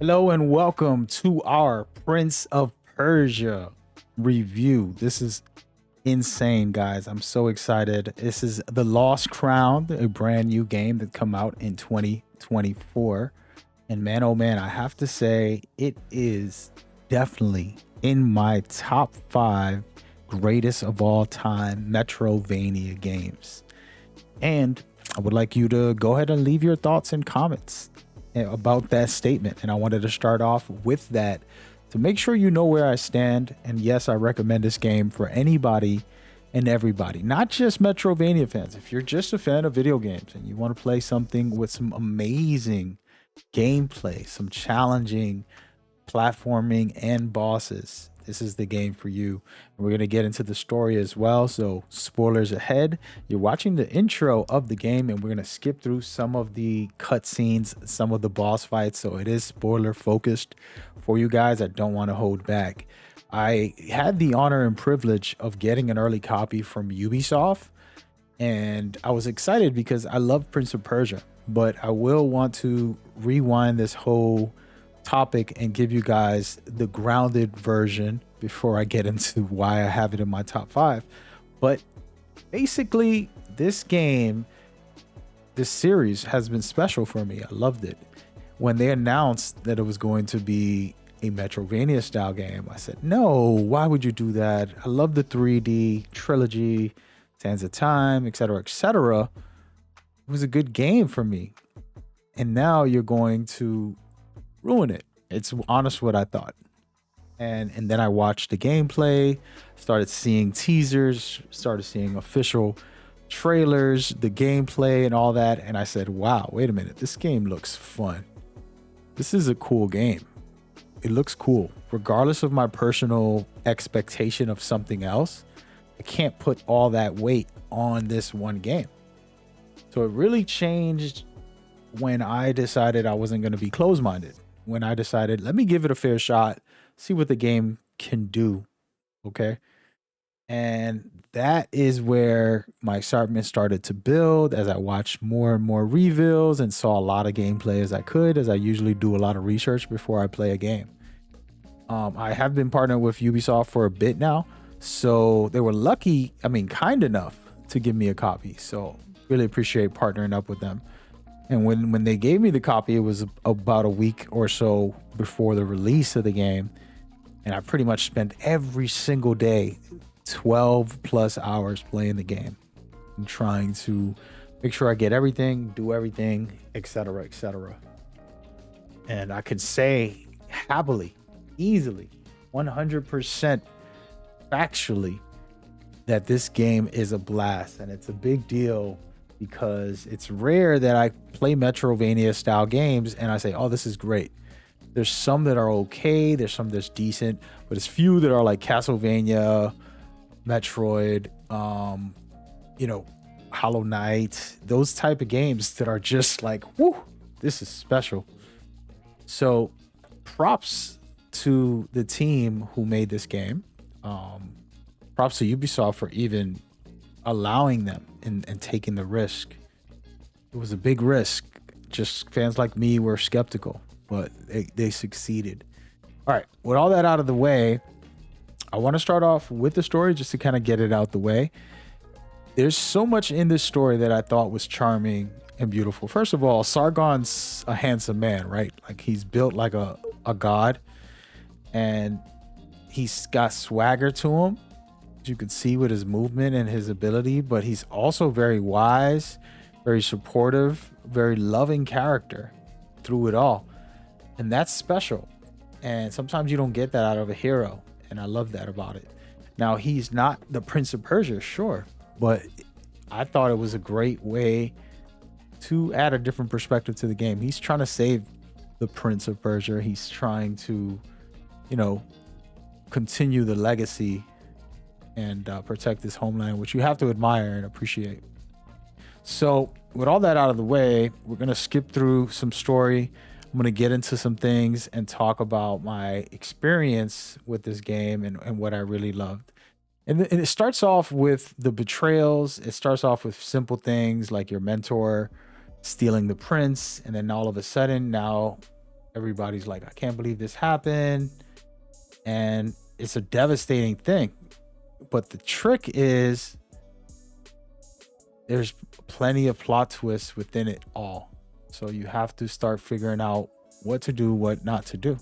Hello and welcome to our Prince of Persia review. This is insane, guys. I'm so excited. This is The Lost Crown, a brand new game that come out in 2024. And man, oh man, I have to say it is definitely in my top 5 greatest of all time Metrovania games. And I would like you to go ahead and leave your thoughts and comments about that statement. And I wanted to start off with that to make sure you know where I stand. And yes, I recommend this game for anybody and everybody, not just Metrovania fans. If you're just a fan of video games and you want to play something with some amazing gameplay, some challenging platforming and bosses, this is the game for you. And we're going to get into the story as well. So, spoilers ahead. You're watching the intro of the game, and we're going to skip through some of the cutscenes, some of the boss fights. So, it is spoiler focused for you guys. I don't want to hold back. I had the honor and privilege of getting an early copy from Ubisoft, and I was excited because I love Prince of Persia, but I will want to rewind this whole topic and give you guys the grounded version before I get into why I have it in my top 5. But basically, this game, this series has been special for me. I loved it. When they announced that it was going to be a Metrovania style game, I said, no, why would you do that? I love the 3D trilogy, Sands of Time, etc., etc. It was a good game for me. And now you're going to ruin it. It's honest what I thought. And then I watched the gameplay, started seeing teasers, started seeing official trailers, the gameplay and all that, and I said, wow, wait a minute, this game looks fun. This is a cool game. It looks cool. Regardless of my personal expectation of something else, I can't put all that weight on this one game. So it really changed when I decided I wasn't going to be closed-minded. When I decided, let me give it a fair shot, see what the game can do. Okay. And that is where my excitement started to build as I watched more and more reveals and saw a lot of gameplay as I could, as I usually do a lot of research before I play a game. I have been partnered with Ubisoft for a bit now. So they were lucky, kind enough to give me a copy. So really appreciate partnering up with them. And when they gave me the copy, it was about a week or so before the release of the game. And I pretty much spent every single day, 12 plus hours playing the game and trying to make sure I get everything, do everything, etc., etc. And I could say happily, easily, 100% factually that this game is a blast. And it's a big deal because it's rare that I play Metrovania style games and I say, oh, this is great. There's some that are okay, there's some that's decent, but it's few that are like Castlevania, Metroid, Hollow Knight, those type of games that are just like, whoo, this is special. So props to the team who made this game. Props to Ubisoft for even allowing them and taking the risk. It was a big risk. Just fans like me were skeptical, but they succeeded. All right, with all that out of the way, I want to start off with the story just to kind of get it out the way. There's so much in this story that I thought was charming and beautiful. First of all, Sargon's a handsome man, right? Like he's built like a god, and he's got swagger to him. You could see with his movement and his ability, but he's also very wise, very supportive, very loving character through it all. And that's special. And sometimes you don't get that out of a hero. And I love that about it. Now, he's not the Prince of Persia, sure, but I thought it was a great way to add a different perspective to the game. He's trying to save the Prince of Persia. He's trying to, continue the legacy and protect this homeland, which you have to admire and appreciate. So with all that out of the way, we're going to skip through some story. I'm going to get into some things and talk about my experience with this game and what I really loved. And it starts off with the betrayals. It starts off with simple things like your mentor stealing the prince. And then all of a sudden now Everybody's like, I can't believe this happened. And it's a devastating thing. But the trick is there's plenty of plot twists within it all. So you have to start figuring out what to do, what not to do.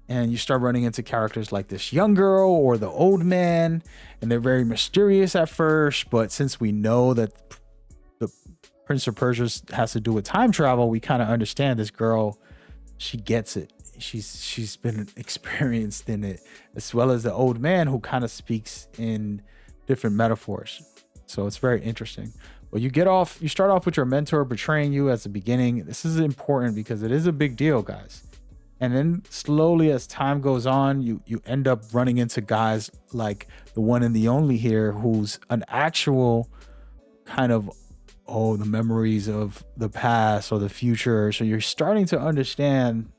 And you start running into characters like this young girl or the old man, and they're very mysterious at first. But since we know that the Prince of Persia has to do with time travel, we kind of understand this girl. She gets it. She's been experienced in it, as well as the old man who kind of speaks in different metaphors. So it's very interesting. Well, you start off with your mentor betraying you at the beginning. This is important because it is a big deal, guys. And then slowly as time goes on, you end up running into guys like the one and the only here, who's an actual kind of, the memories of the past or the future. So you're starting to understand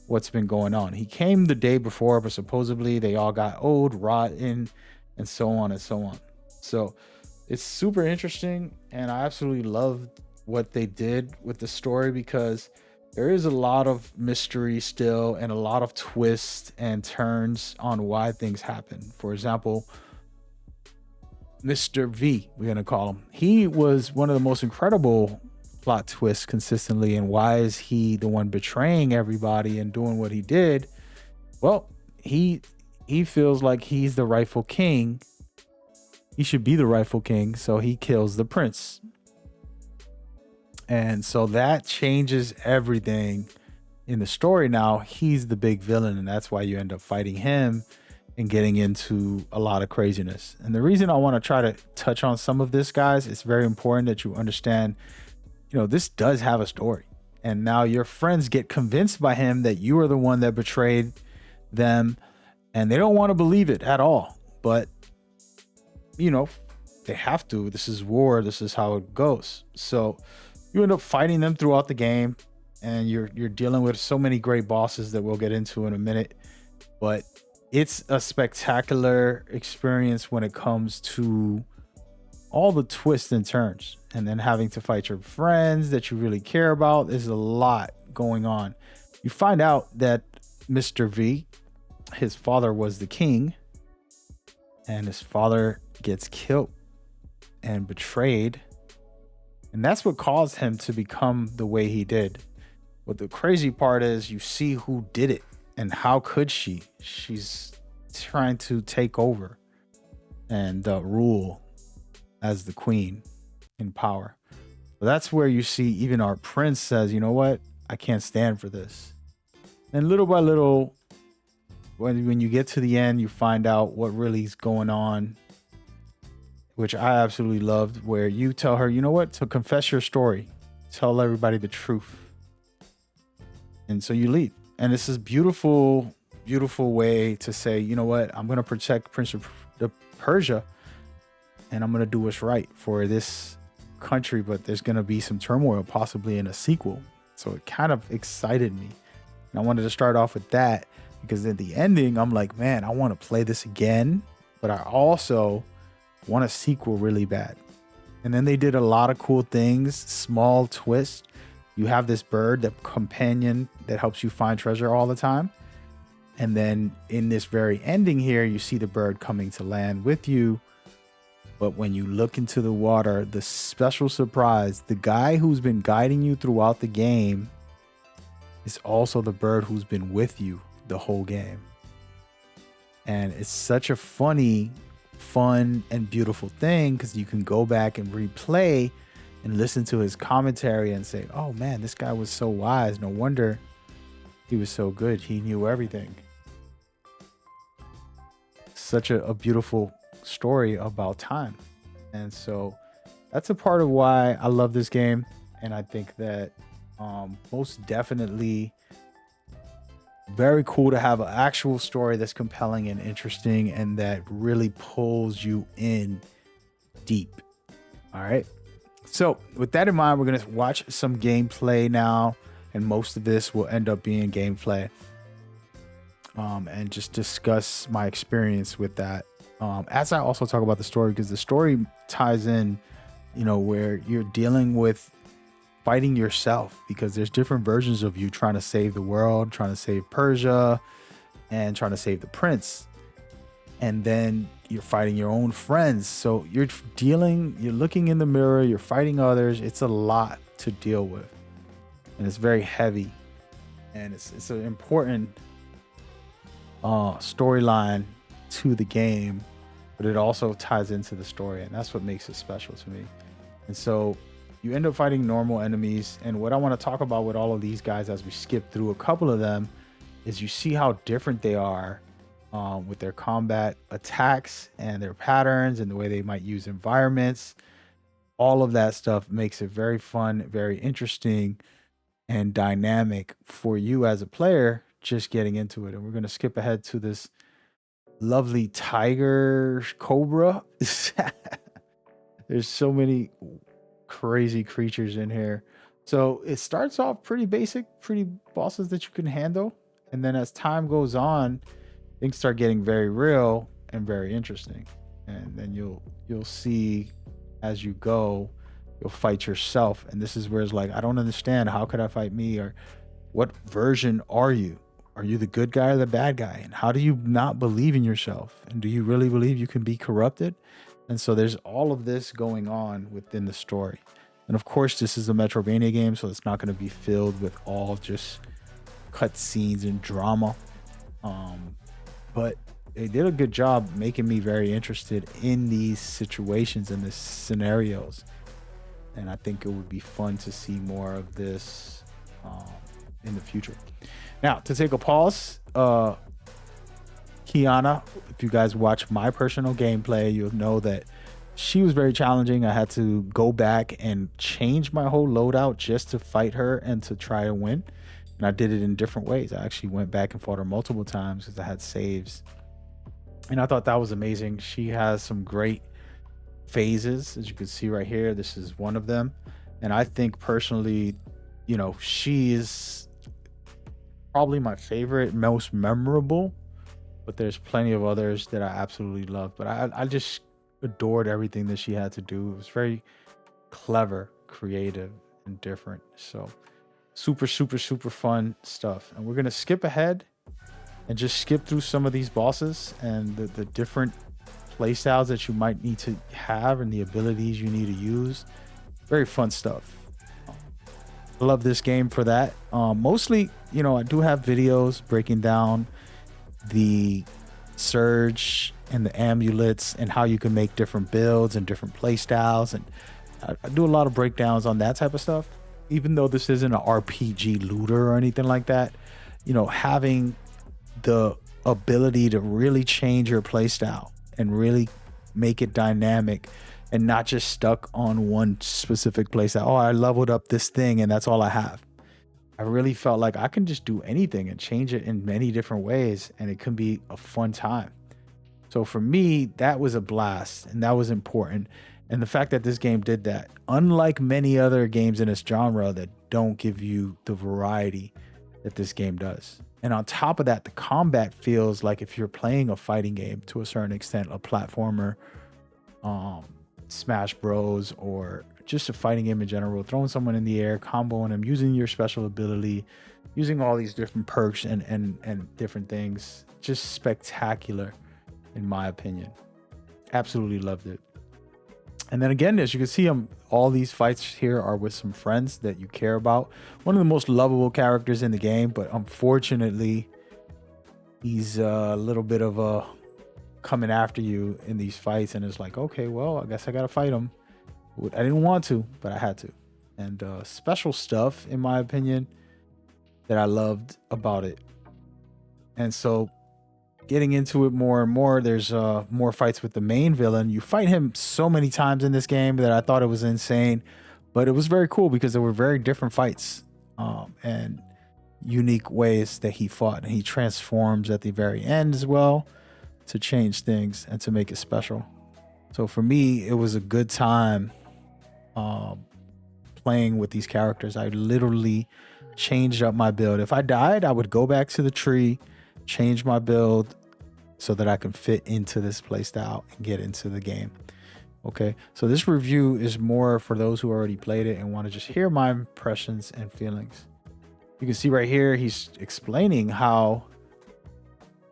what's been going on. He came the day before, but supposedly they all got old, rotten, and so on and so on. So it's super interesting, and I absolutely loved what they did with the story, because there is a lot of mystery still and a lot of twists and turns on why things happen. For example, Mr. V, we're going to call him. He was one of the most incredible plot twists consistently. And why is he the one betraying everybody and doing what he did? Well, he feels like he's the rightful king. He should be the rightful king. So he kills the prince. And so that changes everything in the story. Now he's the big villain, and that's why you end up fighting him and getting into a lot of craziness. And the reason I want to try to touch on some of this, guys, it's very important that you understand, this does have a story. And now your friends get convinced by him that you are the one that betrayed them, and they don't want to believe it at all. But, they have to. This is war. This is how it goes. So you end up fighting them throughout the game, and you're dealing with so many great bosses that we'll get into in a minute. But it's a spectacular experience when it comes to all the twists and turns, and then having to fight your friends that you really care about. There's a lot going on. You find out that Mr. V, his father was the king, and his father gets killed and betrayed. And that's what caused him to become the way he did. But the crazy part is you see who did it, and how could she? She's trying to take over and rule as the queen in power. But that's where you see even our prince says, you know what? I can't stand for this. And little by little, when you get to the end, you find out what really is going on, which I absolutely loved, where you tell her, you know what, to confess your story, tell everybody the truth. And so you leave. And this is beautiful, beautiful way to say, you know what, I'm going to protect Prince of Persia, and I'm going to do what's right for this country. But there's going to be some turmoil possibly in a sequel. So it kind of excited me. And I wanted to start off with that, because at the ending, I'm like, man, I want to play this again, but I also want a sequel really bad. And then they did a lot of cool things, small twists. You have this bird, that companion that helps you find treasure all the time. And then in this very ending here, you see the bird coming to land with you. But when you look into the water, the special surprise, the guy who's been guiding you throughout the game is also the bird who's been with you the whole game. And it's such a fun and beautiful thing, because you can go back and replay and listen to his commentary and say, oh man, this guy was so wise. No wonder he was so good. He knew everything. Such a beautiful story about time. And so that's a part of why I love this game. And I think that most definitely very cool to have an actual story that's compelling and interesting, and that really pulls you in deep. All right. So with that in mind, we're going to watch some gameplay now, and most of this will end up being gameplay, and just discuss my experience with that. As I also talk about the story, because the story ties in, where you're dealing with fighting yourself, because there's different versions of you trying to save the world, trying to save Persia, and trying to save the prince. And then you're fighting your own friends. So you're looking in the mirror, you're fighting others. It's a lot to deal with. And it's very heavy. And it's an important storyline to the game, but it also ties into the story. And that's what makes it special to me. And so you end up fighting normal enemies. And what I want to talk about with all of these guys as we skip through a couple of them is you see how different they are with their combat attacks and their patterns and the way they might use environments. All of that stuff makes it very fun, very interesting, and dynamic for you as a player just getting into it. And we're going to skip ahead to this lovely tiger cobra. There's so many crazy creatures in here. So it starts off pretty basic, pretty bosses that you can handle. And then as time goes on, things start getting very real and very interesting. And then you'll see as you go, you'll fight yourself. And this is where it's like, I don't understand. How could I fight me? Or what version are you? Are you the good guy or the bad guy? And how do you not believe in yourself? And do you really believe you can be corrupted? And so there's all of this going on within the story. And of course, this is a Metroidvania game, so it's not going to be filled with all just cutscenes and drama. But they did a good job making me very interested in these situations and the scenarios. And I think it would be fun to see more of this in the future. Now, to take a pause, Kiana, if you guys watch my personal gameplay, you'll know that she was very challenging. I had to go back and change my whole loadout just to fight her and to try to win. And I did it in different ways. I actually went back and fought her multiple times because I had saves. And I thought that was amazing. She has some great phases, as you can see right here. This is one of them. And I think personally, she is probably my favorite, most memorable. But there's plenty of others that I absolutely love. But I just adored everything that she had to do. It was very clever, creative, and different. So super, super, super fun stuff. And we're going to skip ahead and just skip through some of these bosses and the different play styles that you might need to have and the abilities you need to use. Very fun stuff. I love this game for that. Mostly, I do have videos breaking down the surge and the amulets and how you can make different builds and different play styles. And I do a lot of breakdowns on that type of stuff. Even though this isn't an RPG looter or anything like that, having the ability to really change your play style and really make it dynamic and not just stuck on one specific play style. Oh, I leveled up this thing and that's all I have. I really felt like I can just do anything and change it in many different ways, and it can be a fun time. So for me, that was a blast, and that was important. And the fact that this game did that, unlike many other games in this genre that don't give you the variety that this game does. And on top of that, the combat feels like if you're playing a fighting game to a certain extent, a platformer, Smash Bros, or just a fighting game in general, throwing someone in the air, comboing them, using your special ability, using all these different perks and different things. Just spectacular, in my opinion. Absolutely loved it. And then again, as you can see, all these fights here are with some friends that you care about. One of the most lovable characters in the game, but unfortunately, he's a little bit of a coming after you in these fights, and it's like, okay, well, I guess I gotta fight him. I didn't want to, but I had to. And special stuff, in my opinion, that I loved about it. And so getting into it more and more, there's more fights with the main villain. You fight him so many times in this game that I thought it was insane, but it was very cool because there were very different fights and unique ways that he fought. And he transforms at the very end as well to change things and to make it special. So for me, it was a good time playing with these characters. I literally changed up my build. If I died, I would go back to the tree, change my build so that I can fit into this playstyle and get into the game. Okay, so this review is more for those who already played it and want to just hear my impressions and feelings. You can see right here, he's explaining how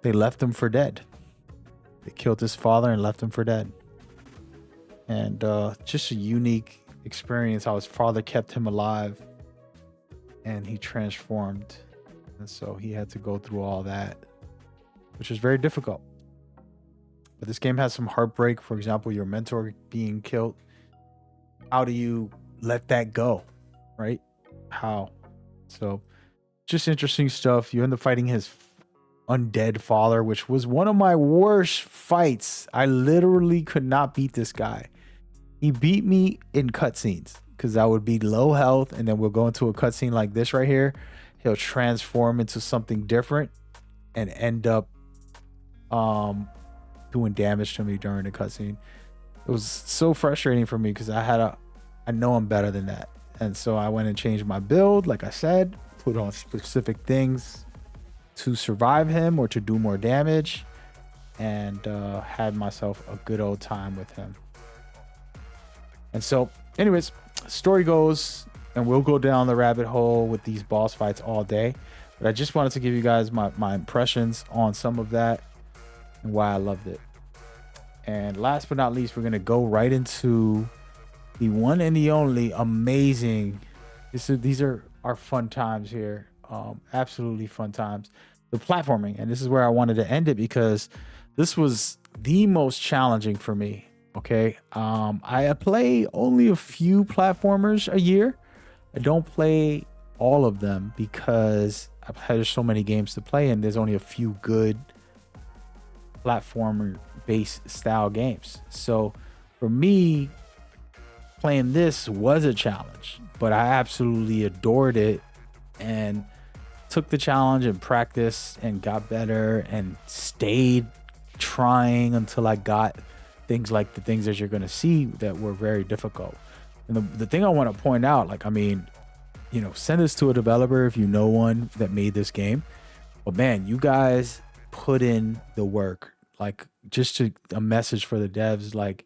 they left him for dead. They killed his father and left him for dead. And just a unique experience how his father kept him alive and he transformed. And so he had to go through all that, which is very difficult. But this game has some heartbreak. For example, your mentor being killed. How do you let that go? Right? How? So just interesting stuff. You end up fighting his undead father, which was one of my worst fights. I literally could not beat this guy. He beat me in cutscenes because I would be low health, and then we'll go into a cutscene like this right here. He'll transform into something different and end up doing damage to me during the cutscene. It was so frustrating for me because I know I'm better than that. And so I went and changed my build, like I said, put on specific things to survive him or to do more damage, and had myself a good old time with him. And so, anyways, story goes, and we'll go down the rabbit hole with these boss fights all day. But I just wanted to give you guys my impressions on some of that and why I loved it. And last but not least, we're going to go right into the one and the only amazing. These are our fun times here. Absolutely fun times. The platforming. And this is where I wanted to end it because this was the most challenging for me. Okay. I play only a few platformers a year. I don't play all of them because there's so many games to play and there's only a few good platformer based style games. So for me, playing this was a challenge, but I absolutely adored it and took the challenge and practiced and got better and stayed trying until I got things like the things that you're going to see that were very difficult. And the thing I want to point out, like, I mean, you know, send this to a developer if you know one that made this game. But man, you guys put in the work. Like, just a message for the devs. Like,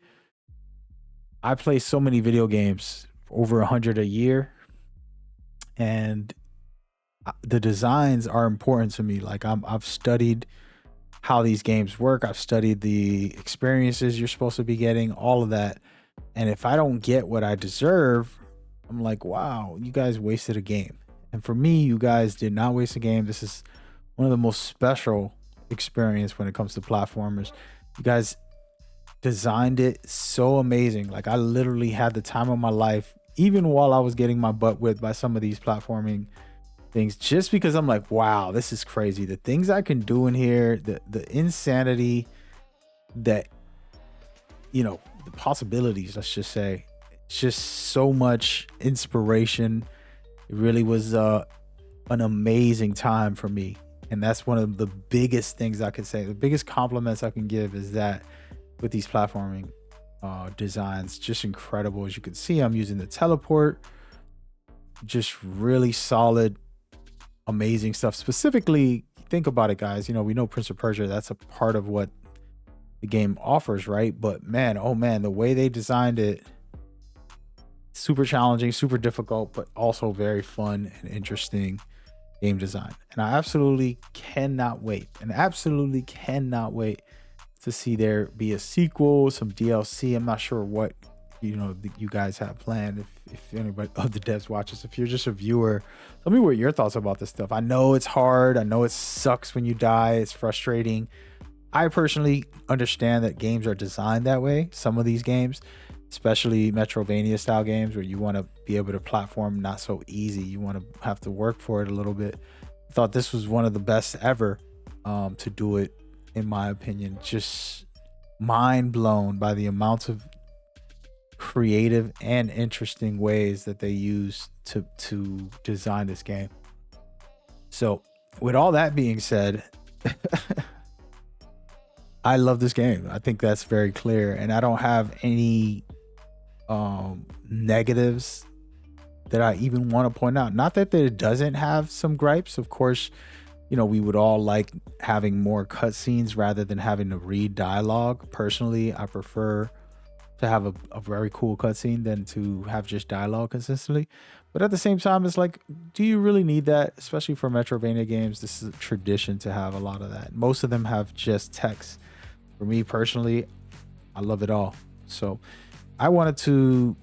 I play so many video games, over 100 a year, and the designs are important to me. Like, I've studied how these games work. I've studied the experiences you're supposed to be getting, all of that. And if I don't get what I deserve, I'm like, wow, you guys wasted a game. And for me, you guys did not waste a game. This is one of the most special experience when it comes to platformers. You guys designed it so amazing. Like, I literally had the time of my life, even while I was getting my butt whipped by some of these platforming things, just because I'm like, wow, this is crazy. The things I can do in here, the insanity that, you know, the possibilities, let's just say, it's just so much inspiration. It really was an amazing time for me. And that's one of the biggest things I could say. The biggest compliments I can give is that with these platforming designs, just incredible. As you can see, I'm using the teleport. Just really solid, amazing stuff. Specifically, think about it, guys. You know, we know Prince of Persia, that's a part of what the game offers, right? But man, oh man, the way they designed it, super challenging, super difficult, but also very fun and interesting game design. And I absolutely cannot wait to see there be a sequel, some DLC. I'm not sure what, you know, you guys have planned. If anybody of the devs watches, if you're just a viewer, tell me what your thoughts about this stuff. I know it's hard. I know it sucks when you die. It's frustrating. I personally understand that games are designed that way. Some of these games, especially Metrovania style games where you want to be able to platform not so easy. You want to have to work for it a little bit. I thought this was one of the best ever to do it, in my opinion. Just mind blown by the amounts of creative and interesting ways that they use to design this game. So with all that being said, I love this game. I think that's very clear, and I don't have any negatives that I even want to point out. Not that it doesn't have some gripes. Of course, you know, we would all like having more cutscenes rather than having to read dialogue. Personally, I prefer to have a very cool cutscene than to have just dialogue consistently. But at the same time, it's like, do you really need that? Especially for Metrovania games, this is a tradition to have a lot of that. Most of them have just text. For me personally, I love it all. So I wanted to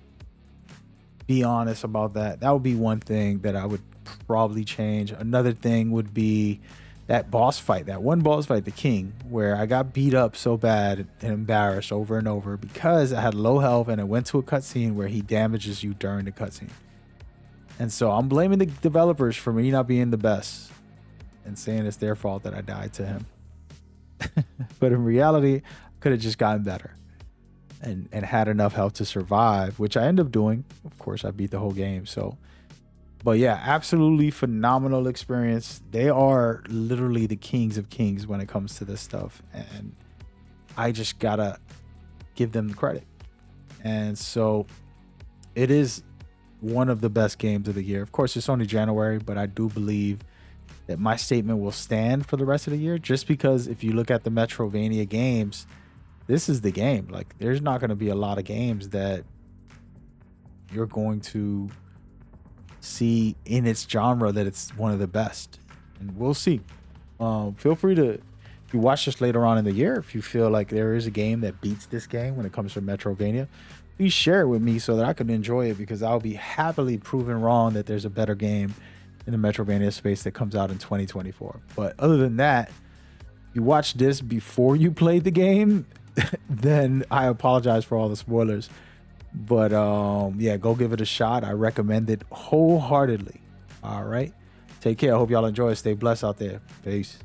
be honest about that. That would be one thing that I would probably change. Another thing would be that boss fight, that one boss fight, the king, where I got beat up so bad and embarrassed over and over because I had low health and it went to a cutscene where he damages you during the cutscene. And so I'm blaming the developers for me not being the best and saying it's their fault that I died to him. But in reality, I could have just gotten better and had enough health to survive, which I ended up doing. Of course, I beat the whole game. So, but yeah, absolutely phenomenal experience. They are literally the kings of kings when it comes to this stuff. And I just gotta give them the credit. And so it is one of the best games of the year. Of course, it's only January, but I do believe that my statement will stand for the rest of the year, just because if you look at the Metrovania games, this is the game. Like, there's not going to be a lot of games that you're going to see in its genre that it's one of the best, and we'll see. Feel free to, if you watch this later on in the year, if you feel like there is a game that beats this game when it comes to Metrovania, please share it with me so that I can enjoy it, because I'll be happily proven wrong that there's a better game in the Metrovania space that comes out in 2024. But other than that, if you watch this before you played the game, then I apologize for all the spoilers. But yeah, go give it a shot. I recommend it wholeheartedly. All right. Take care. I hope y'all enjoy it. Stay blessed out there. Peace.